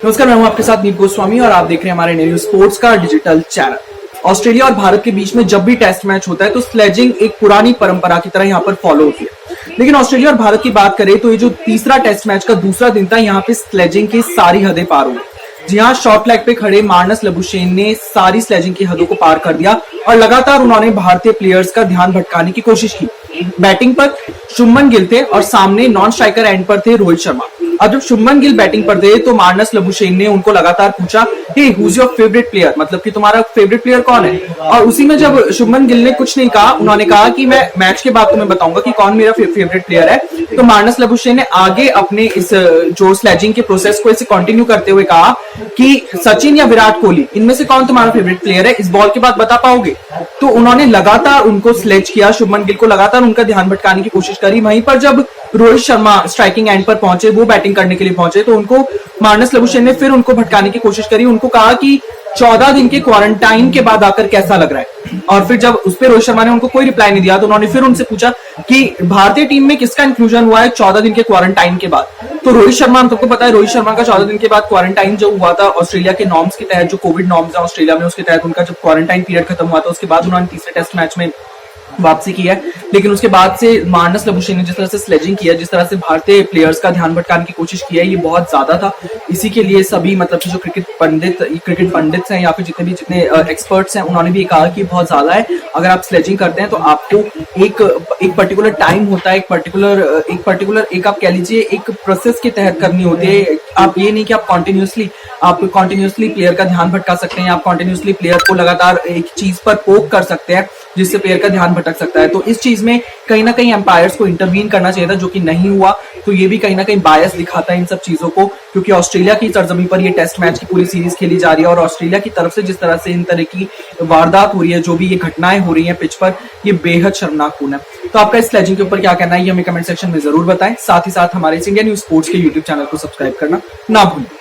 नमस्कार, मैं हूं आपके साथ नीप गोस्वामी और आप देख रहे हैं हमारे न्यू स्पोर्ट्स का डिजिटल चैनल। ऑस्ट्रेलिया और भारत के बीच में जब भी टेस्ट मैच होता है तो स्लेजिंग एक पुरानी परंपरा की तरह यहाँ पर फॉलो होती है। लेकिन ऑस्ट्रेलिया और भारत की बात करें तो ये जो तीसरा टेस्ट मैच का दूसरा दिन था, यहाँ पे स्लेजिंग की सारी हदें पार हो गई। जी हाँ, शॉर्ट लेग पे खड़े मार्नस लबुशेन ने सारी स्लेजिंग की हदों को पार कर दिया और लगातार उन्होंने भारतीय प्लेयर्स का ध्यान भटकाने की कोशिश की। बैटिंग पर शुभमन गिल थे और सामने नॉन स्ट्राइकर एंड पर थे रोहित शर्मा। अब जब शुभमन गिल बैटिंग पर थे तो मार्नस लबुशेन ने उनको लगातार पूछा, hey who is your favourite player, मतलब कि तुम्हारा फेवरेट प्लेयर कौन है। और उसी में जब शुभमन गिल ने कुछ नहीं कहा, उन्होंने कहा कि मैं मैच के बाद तुम्हें बताऊंगा कि कौन मेरा फेवरेट प्लेयर है। तो मार्नस लबुशेन ने आगे अपने इस जो स्लेजिंग के प्रोसेस को इसे कंटिन्यू करते हुए कहा कि सचिन या विराट कोहली, इनमें से कौन तुम्हारा फेवरेट प्लेयर है, इस बॉल के बाद बता पाओगे। तो उन्होंने लगातार उनको स्लेज किया, शुभमन गिल को लगातार उनका ध्यान भटकाने की कोशिश करी। वहीं पर जब रोहित शर्मा स्ट्राइकिंग एंड पर पहुंचे, वो बैटिंग करने के लिए पहुंचे, तो उनको मार्नस लबुशेन ने फिर उनको भटकाने की कोशिश करी। उनको कहा कि 14 दिन के क्वारंटाइन के बाद आकर कैसा लग रहा है। और फिर जब उस पर रोहित शर्मा ने उनको कोई रिप्लाई नहीं दिया तो उन्होंने फिर उनसे पूछा कि भारतीय टीम में किसका इंक्लूजन हुआ है 14 दिन के क्वारंटाइन के बाद। तो रोहित शर्मा, हम सबको पता है, रोहित शर्मा का 14 दिन के बाद क्वारंटाइन जो हुआ था ऑस्ट्रेलिया के नॉर्म्स के तहत, जो कोविड नॉर्म्स है ऑस्ट्रेलिया में, उसके तहत उनका जब क्वारंटाइन पीरियड खत्म हुआ था उसके बाद उन्होंने तीसरे टेस्ट मैच में वापसी की है। लेकिन उसके बाद से मार्नस लबुशेन ने जिस तरह से स्लेजिंग किया, जिस तरह से भारतीय प्लेयर्स का ध्यान भटकाने की कोशिश की है, ये बहुत ज्यादा था। इसी के लिए सभी मतलब जो क्रिकेट पंडित हैं या फिर जितने एक्सपर्ट्स हैं, उन्होंने भी कहा कि बहुत ज्यादा है। अगर आप स्लेजिंग करते हैं तो आपको एक पर्टिकुलर टाइम होता है, एक पर्टिकुलर आप कह लीजिए एक प्रोसेस के तहत करनी होती है। आप ये नहीं कि आप कॉन्टिन्यूसली प्लेयर का ध्यान भटका सकते हैं, आप कॉन्टिन्यूसली प्लेयर को लगातार एक चीज पर पोक कर सकते हैं जिससे प्लेयर का ध्यान भटक सकता है। तो इस चीज में कहीं ना कहीं एम्पायर्स को इंटरवीन करना चाहिए था, जो कि नहीं हुआ। तो ये भी कहीं ना कहीं बायस दिखाता है इन सब चीजों को, क्योंकि ऑस्ट्रेलिया की सरजमी पर ये टेस्ट मैच की पूरी सीरीज खेली जा रही है और ऑस्ट्रेलिया की तरफ से जिस तरह से इन तरह की वारदात हो रही है, जो भी ये घटनाएं हो रही है पिच पर, ये बेहद शर्मनाकपूर्ण है। तो आपका इस स्लेजिंग के ऊपर क्या कहना है, ये हमें कमेंट सेक्शन में जरूर बताएं। साथ ही साथ हमारे इंडिया न्यूज स्पोर्ट्स के यूट्यूब चैनल को सब्सक्राइब करना ना भूलें।